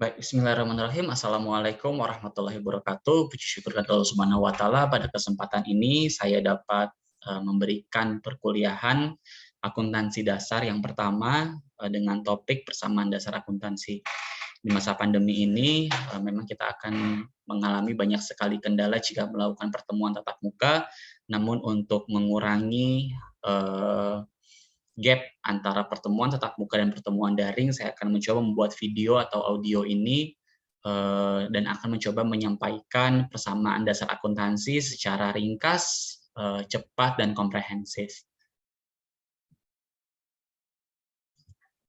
Baik, bismillahirrahmanirrahim. Assalamualaikum warahmatullahi wabarakatuh. Puji syukur kepada Allah Subhanahu wa taala. Pada kesempatan ini saya dapat memberikan perkuliahan akuntansi dasar yang pertama dengan topik persamaan dasar akuntansi. Di masa pandemi ini memang kita akan mengalami banyak sekali kendala jika melakukan pertemuan tatap muka. Namun untuk mengurangi gap antara pertemuan tatap muka dan pertemuan daring, saya akan mencoba membuat video atau audio ini dan akan mencoba menyampaikan persamaan dasar akuntansi secara ringkas, cepat, dan komprehensif.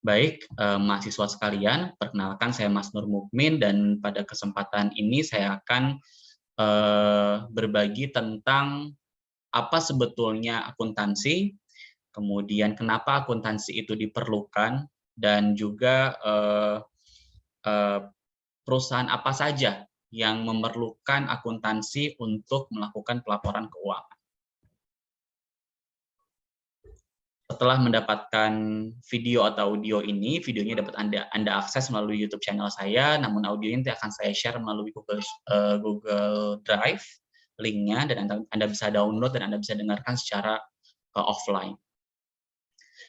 Baik, mahasiswa sekalian, perkenalkan saya Mas Nur Mukmin, dan pada kesempatan ini saya akan berbagi tentang apa sebetulnya akuntansi, kemudian kenapa akuntansi itu diperlukan, dan juga perusahaan apa saja yang memerlukan akuntansi untuk melakukan pelaporan keuangan. Setelah mendapatkan video atau audio ini, videonya dapat Anda akses melalui YouTube channel saya, namun audio ini akan saya share melalui Google Drive, linknya, dan Anda bisa download dan Anda bisa dengarkan secara offline.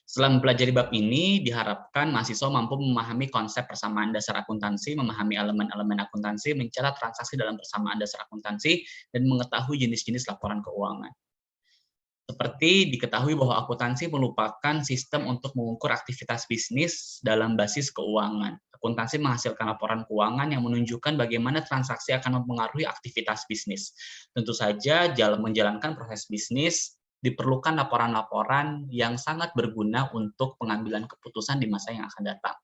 Setelah mempelajari bab ini, diharapkan mahasiswa mampu memahami konsep persamaan dasar akuntansi, memahami elemen-elemen akuntansi, mencatat transaksi dalam persamaan dasar akuntansi, dan mengetahui jenis-jenis laporan keuangan. Seperti diketahui bahwa akuntansi merupakan sistem untuk mengukur aktivitas bisnis dalam basis keuangan. Akuntansi menghasilkan laporan keuangan yang menunjukkan bagaimana transaksi akan mempengaruhi aktivitas bisnis. Tentu saja, dalam menjalankan proses bisnis, diperlukan laporan-laporan yang sangat berguna untuk pengambilan keputusan di masa yang akan datang.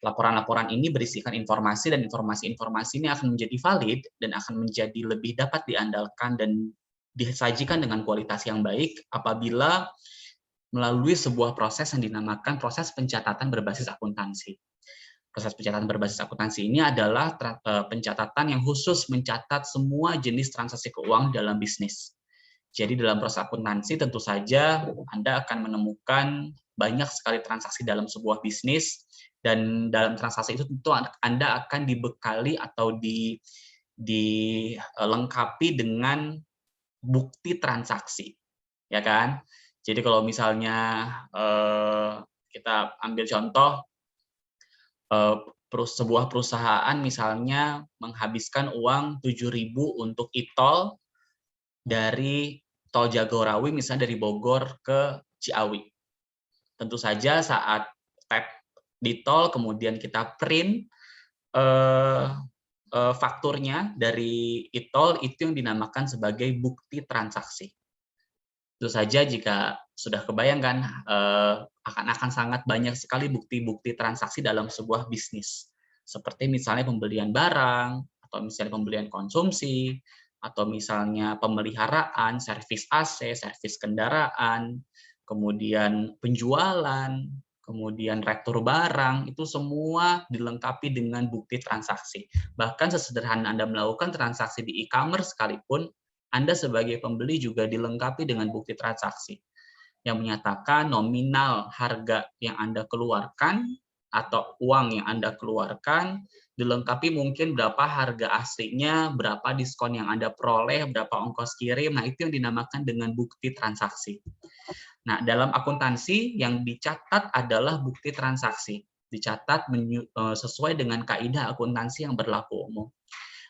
Laporan-laporan ini berisikan informasi, dan informasi-informasi ini akan menjadi valid dan akan menjadi lebih dapat diandalkan dan disajikan dengan kualitas yang baik apabila melalui sebuah proses yang dinamakan proses pencatatan berbasis akuntansi. Proses pencatatan berbasis akuntansi ini adalah pencatatan yang khusus mencatat semua jenis transaksi keuangan dalam bisnis. Jadi dalam proses akuntansi tentu saja Anda akan menemukan banyak sekali transaksi dalam sebuah bisnis, dan dalam transaksi itu tentu Anda akan dibekali atau dilengkapi dengan bukti transaksi, ya kan? Jadi kalau misalnya kita ambil contoh, sebuah perusahaan misalnya menghabiskan uang 7.000 untuk e-tol dari Tol Jagorawi, misalnya dari Bogor ke Ciawi. Tentu saja saat tap di tol, kemudian kita print fakturnya dari e-tol, itu yang dinamakan sebagai bukti transaksi. Tentu saja jika sudah kebayangkan, akan sangat banyak sekali bukti-bukti transaksi dalam sebuah bisnis. Seperti misalnya pembelian barang, atau misalnya pembelian konsumsi, atau misalnya pemeliharaan, servis AC, servis kendaraan, kemudian penjualan, kemudian rektur barang, itu semua dilengkapi dengan bukti transaksi. Bahkan sesederhana Anda melakukan transaksi di e-commerce sekalipun, Anda sebagai pembeli juga dilengkapi dengan bukti transaksi yang menyatakan nominal harga yang Anda keluarkan atau uang yang Anda keluarkan, dilengkapi mungkin berapa harga aslinya, berapa diskon yang Anda peroleh, berapa ongkos kirim. Nah, itu yang dinamakan dengan bukti transaksi. Nah, dalam akuntansi yang dicatat adalah bukti transaksi. Dicatat sesuai dengan kaidah akuntansi yang berlaku umum.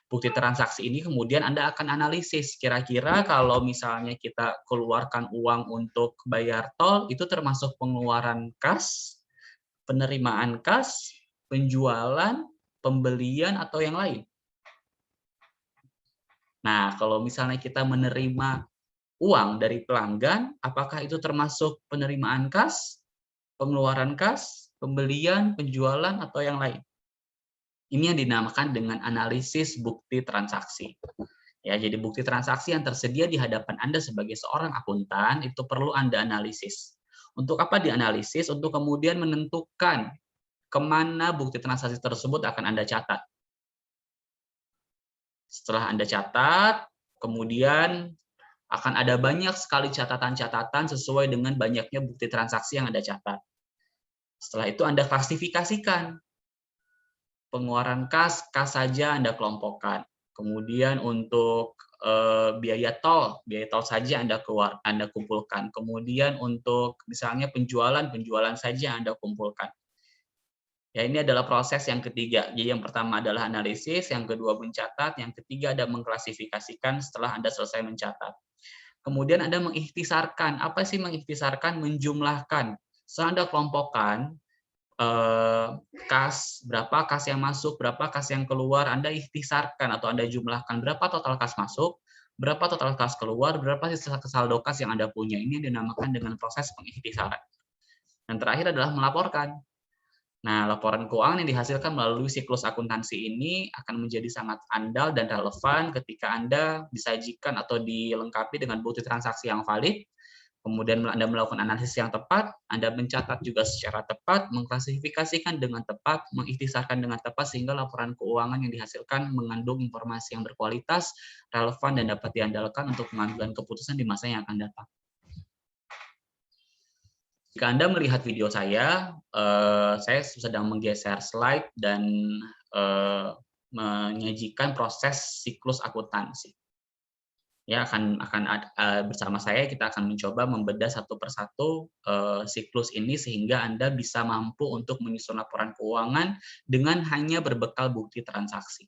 Bukti transaksi ini kemudian Anda akan analisis, kira-kira kalau misalnya kita keluarkan uang untuk bayar tol, itu termasuk pengeluaran kas, penerimaan kas, penjualan, pembelian, atau yang lain. Nah, kalau misalnya kita menerima uang dari pelanggan, apakah itu termasuk penerimaan kas, pengeluaran kas, pembelian, penjualan, atau yang lain? Ini yang dinamakan dengan analisis bukti transaksi. Ya, jadi bukti transaksi yang tersedia di hadapan Anda sebagai seorang akuntan itu perlu Anda analisis. Untuk apa dianalisis? Untuk kemudian menentukan kemana bukti transaksi tersebut akan Anda catat. Setelah Anda catat, kemudian akan ada banyak sekali catatan-catatan sesuai dengan banyaknya bukti transaksi yang Anda catat. Setelah itu Anda klasifikasikan pengeluaran kas saja Anda kelompokkan. Kemudian untuk biaya tol saja Anda kumpulkan. Kemudian untuk misalnya penjualan saja Anda kumpulkan. Ya, ini adalah proses yang ketiga. Jadi yang pertama adalah analisis, yang kedua mencatat, yang ketiga ada mengklasifikasikan setelah Anda selesai mencatat. Kemudian Anda mengikhtisarkan. Apa sih mengikhtisarkan? Menjumlahkan. Setelah Anda kelompokkan, berapa kas yang masuk, berapa kas yang keluar, Anda ikhtisarkan atau Anda jumlahkan berapa total kas masuk, berapa total kas keluar, berapa sisa saldo kas yang Anda punya. Ini dinamakan dengan proses pengikhtisaran. Dan terakhir adalah melaporkan. Nah, laporan keuangan yang dihasilkan melalui siklus akuntansi ini akan menjadi sangat andal dan relevan ketika Anda disajikan atau dilengkapi dengan bukti transaksi yang valid, kemudian Anda melakukan analisis yang tepat, Anda mencatat juga secara tepat, mengklasifikasikan dengan tepat, mengikhtisarkan dengan tepat, sehingga laporan keuangan yang dihasilkan mengandung informasi yang berkualitas, relevan, dan dapat diandalkan untuk pengambilan keputusan di masa yang akan datang. Jika Anda melihat video saya sedang menggeser slide dan menyajikan proses siklus akuntansi. Ya, bersama saya kita akan mencoba membedah satu persatu siklus ini sehingga Anda bisa mampu untuk menyusun laporan keuangan dengan hanya berbekal bukti transaksi.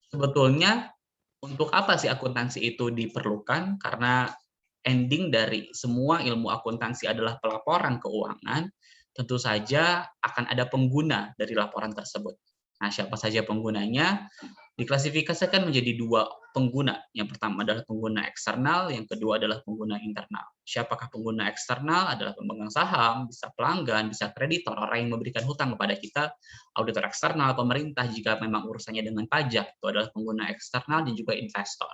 Sebetulnya untuk apa sih akuntansi itu diperlukan? Karena ending dari semua ilmu akuntansi adalah pelaporan keuangan, tentu saja akan ada pengguna dari laporan tersebut. Nah, siapa saja penggunanya? Diklasifikasikan menjadi dua pengguna. Yang pertama adalah pengguna eksternal, yang kedua adalah pengguna internal. Siapakah pengguna eksternal? Adalah pemegang saham, bisa pelanggan, bisa kreditor, orang yang memberikan hutang kepada kita, auditor eksternal, pemerintah jika memang urusannya dengan pajak, itu adalah pengguna eksternal, dan juga investor.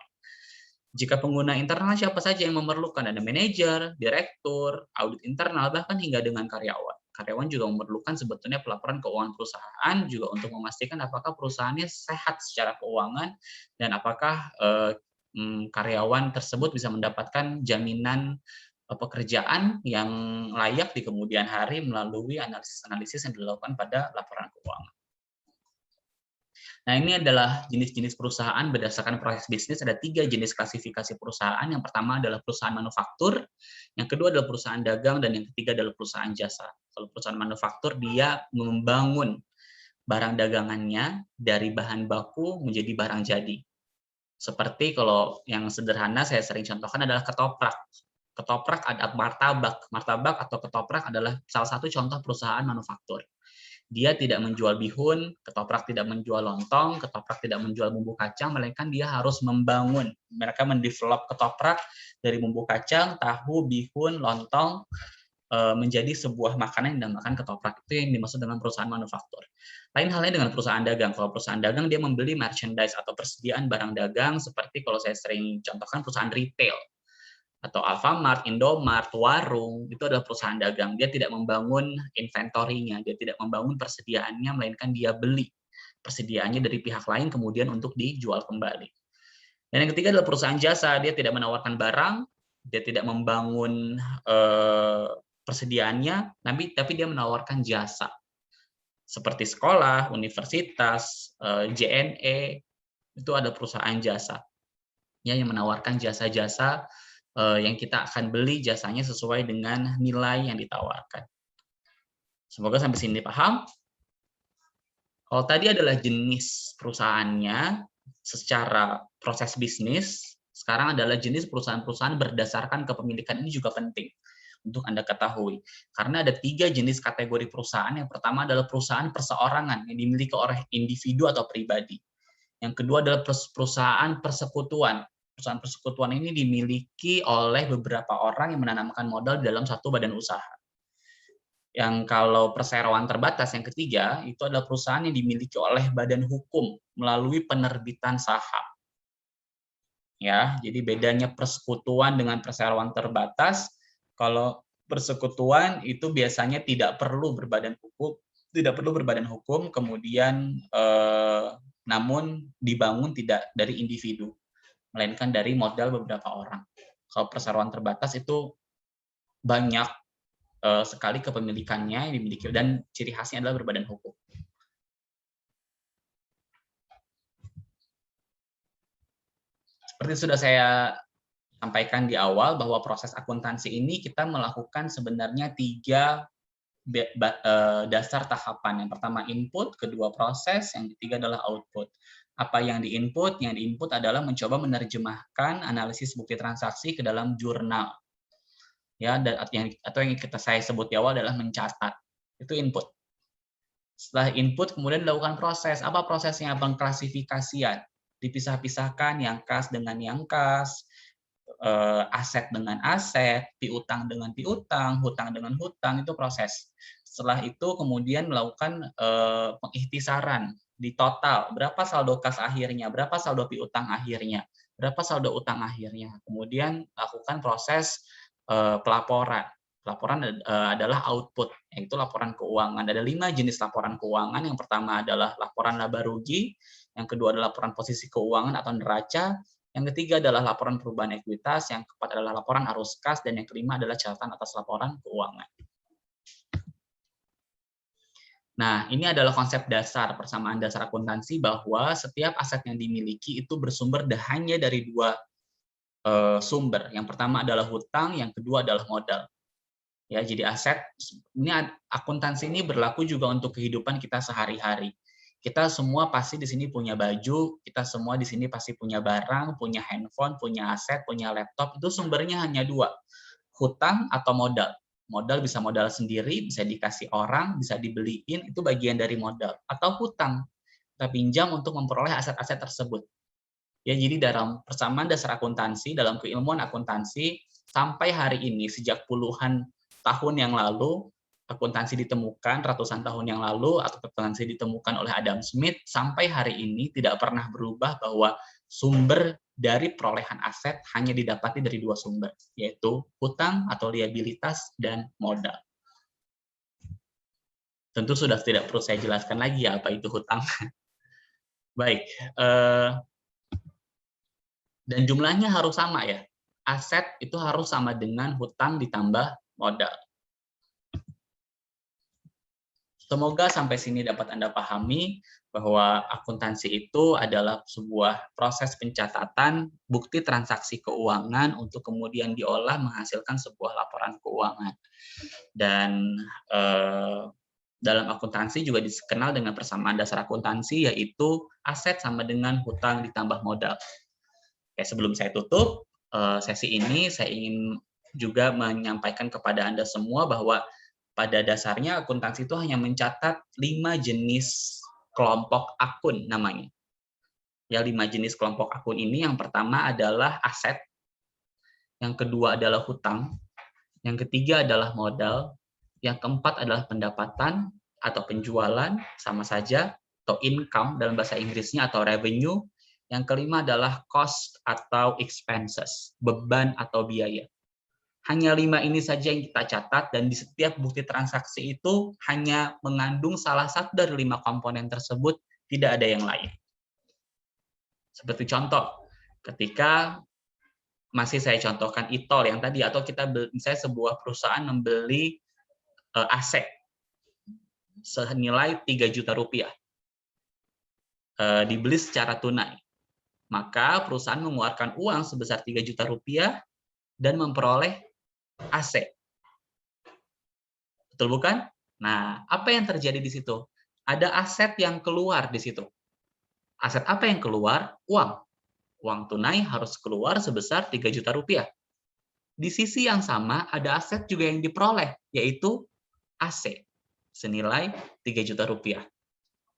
Jika pengguna internal siapa saja yang memerlukan? Ada manajer, direktur, audit internal, bahkan hingga dengan karyawan. Karyawan juga memerlukan sebetulnya pelaporan keuangan perusahaan juga untuk memastikan apakah perusahaannya sehat secara keuangan dan apakah karyawan tersebut bisa mendapatkan jaminan pekerjaan yang layak di kemudian hari melalui analisis-analisis yang dilakukan pada laporan keuangan. Nah, ini adalah jenis-jenis perusahaan berdasarkan proses bisnis. Ada 3 jenis klasifikasi perusahaan. Yang pertama adalah perusahaan manufaktur, yang kedua adalah perusahaan dagang, dan yang ketiga adalah perusahaan jasa. Kalau perusahaan manufaktur, dia membangun barang dagangannya dari bahan baku menjadi barang jadi. Seperti kalau yang sederhana saya sering contohkan adalah ketoprak. Ketoprak ada martabak. Martabak atau ketoprak adalah salah satu contoh perusahaan manufaktur. Dia tidak menjual bihun, ketoprak tidak menjual lontong, ketoprak tidak menjual bumbu kacang, melainkan dia harus membangun. Mereka mendevelop ketoprak dari bumbu kacang, tahu, bihun, lontong, menjadi sebuah makanan yang dinamakan ketoprak. Itu yang dimaksud dengan perusahaan manufaktur. Lain halnya dengan perusahaan dagang. Kalau perusahaan dagang, dia membeli merchandise atau persediaan barang dagang, seperti kalau saya sering contohkan perusahaan retail, atau Alfamart, Indomart, warung, itu adalah perusahaan dagang. Dia tidak membangun inventorinya, dia tidak membangun persediaannya, melainkan dia beli persediaannya dari pihak lain kemudian untuk dijual kembali. Dan yang ketiga adalah perusahaan jasa. Dia tidak menawarkan barang, dia tidak membangun persediaannya, tapi dia menawarkan jasa. Seperti sekolah, universitas, JNE, itu ada perusahaan jasa ya, yang menawarkan jasa-jasa yang kita akan beli jasanya sesuai dengan nilai yang ditawarkan. Semoga sampai sini paham. Kalau tadi adalah jenis perusahaannya secara proses bisnis, sekarang adalah jenis perusahaan-perusahaan berdasarkan kepemilikan. Ini juga penting untuk Anda ketahui. Karena ada 3 jenis kategori perusahaan. Yang pertama adalah perusahaan perseorangan yang dimiliki oleh individu atau pribadi. Yang kedua adalah perusahaan persekutuan. Perusahaan persekutuan ini dimiliki oleh beberapa orang yang menanamkan modal dalam satu badan usaha. Yang kalau perseroan terbatas, yang ketiga, itu adalah perusahaan yang dimiliki oleh badan hukum melalui penerbitan saham. Ya, jadi bedanya persekutuan dengan perseroan terbatas, kalau persekutuan itu biasanya tidak perlu berbadan hukum, kemudian namun dibangun tidak dari individu, melainkan dari modal beberapa orang. Kalau perseroan terbatas itu banyak sekali kepemilikannya yang dimiliki dan ciri khasnya adalah berbadan hukum. Seperti sudah saya sampaikan di awal bahwa proses akuntansi ini kita melakukan sebenarnya 3 dasar tahapan. Yang pertama input, kedua proses, yang ketiga adalah output. Apa yang diinput? Yang diinput adalah mencoba menerjemahkan analisis bukti transaksi ke dalam jurnal. Ya, atau yang saya sebut di awal adalah mencatat. Itu input. Setelah input kemudian dilakukan proses. Apa prosesnya? Pengklasifikasian. Dipisah-pisahkan yang kas dengan yang kas, aset dengan aset, piutang dengan piutang, hutang dengan hutang, itu proses. Setelah itu kemudian melakukan pengikhtisaran di total, berapa saldo kas akhirnya, berapa saldo piutang akhirnya, berapa saldo utang akhirnya. Kemudian lakukan proses pelaporan. Laporan adalah output, yaitu laporan keuangan. Ada 5 jenis laporan keuangan. Yang pertama adalah laporan laba rugi, yang kedua adalah laporan posisi keuangan atau neraca, yang ketiga adalah laporan perubahan ekuitas, yang keempat adalah laporan arus kas, dan yang kelima adalah catatan atas laporan keuangan. Nah, ini adalah konsep dasar, persamaan dasar akuntansi bahwa setiap aset yang dimiliki itu bersumber hanya dari 2 sumber. Yang pertama adalah hutang, yang kedua adalah modal. Ya, jadi aset ini akuntansi ini berlaku juga untuk kehidupan kita sehari-hari. Kita semua pasti di sini punya baju, kita semua di sini pasti punya barang, punya handphone, punya aset, punya laptop, itu sumbernya hanya 2, hutang atau modal. Modal bisa modal sendiri, bisa dikasih orang, bisa dibeliin, itu bagian dari modal. Atau hutang, kita pinjam untuk memperoleh aset-aset tersebut. Ya, jadi dalam persamaan dasar akuntansi, dalam keilmuan akuntansi, sampai hari ini, sejak puluhan tahun yang lalu, akuntansi ditemukan ratusan tahun yang lalu, atau akuntansi ditemukan oleh Adam Smith, sampai hari ini tidak pernah berubah bahwa sumber dari perolehan aset hanya didapati dari 2 sumber, yaitu hutang atau liabilitas dan modal. Tentu sudah tidak perlu saya jelaskan lagi ya apa itu hutang. Baik, dan jumlahnya harus sama ya. Aset itu harus sama dengan hutang ditambah modal. Semoga sampai sini dapat Anda pahami bahwa akuntansi itu adalah sebuah proses pencatatan bukti transaksi keuangan untuk kemudian diolah menghasilkan sebuah laporan keuangan. Dan dalam akuntansi juga dikenal dengan persamaan dasar akuntansi, yaitu aset sama dengan hutang ditambah modal. Oke, sebelum saya tutup sesi ini, saya ingin juga menyampaikan kepada Anda semua bahwa pada dasarnya akuntansi itu hanya mencatat 5 jenis kelompok akun namanya. Ya, 5 jenis kelompok akun ini, yang pertama adalah aset, yang kedua adalah hutang, yang ketiga adalah modal, yang keempat adalah pendapatan atau penjualan, sama saja, atau income dalam bahasa Inggrisnya, atau revenue, yang kelima adalah cost atau expenses, beban atau biaya. Hanya 5 ini saja yang kita catat, dan di setiap bukti transaksi itu hanya mengandung salah satu dari 5 komponen tersebut, tidak ada yang lain. Seperti contoh, ketika masih saya contohkan e-tol yang tadi, atau kita misalnya sebuah perusahaan membeli aset senilai 3 juta rupiah, dibeli secara tunai, maka perusahaan mengeluarkan uang sebesar 3 juta rupiah dan memperoleh aset. Betul bukan? Nah, apa yang terjadi di situ? Ada aset yang keluar di situ. Aset apa yang keluar? Uang. Uang tunai harus keluar sebesar 3 juta rupiah. Di sisi yang sama, ada aset juga yang diperoleh, yaitu AC, senilai 3 juta rupiah.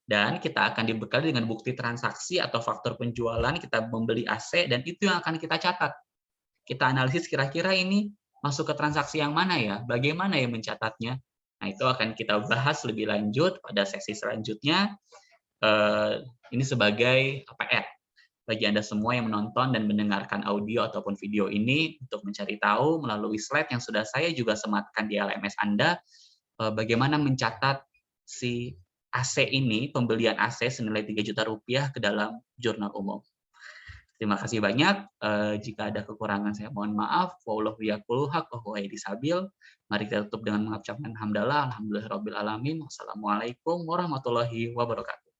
Dan kita akan dibekali dengan bukti transaksi atau faktur penjualan, kita membeli AC, dan itu yang akan kita catat. Kita analisis kira-kira ini masuk ke transaksi yang mana ya, bagaimana ya mencatatnya. Nah, itu akan kita bahas lebih lanjut pada sesi selanjutnya. Ini sebagai PR bagi Anda semua yang menonton dan mendengarkan audio ataupun video ini, untuk mencari tahu melalui slide yang sudah saya juga sematkan di LMS Anda, bagaimana mencatat si AC ini, pembelian AC senilai 3 juta rupiah ke dalam jurnal umum. Terima kasih banyak. Jika ada kekurangan saya mohon maaf. Wallahu yaqulu haq wa huwa yahdi sabil. Mari kita tutup dengan mengucapkan hamdalah, alhamdulillahirabbil alamin. Wassalamualaikum warahmatullahi wabarakatuh.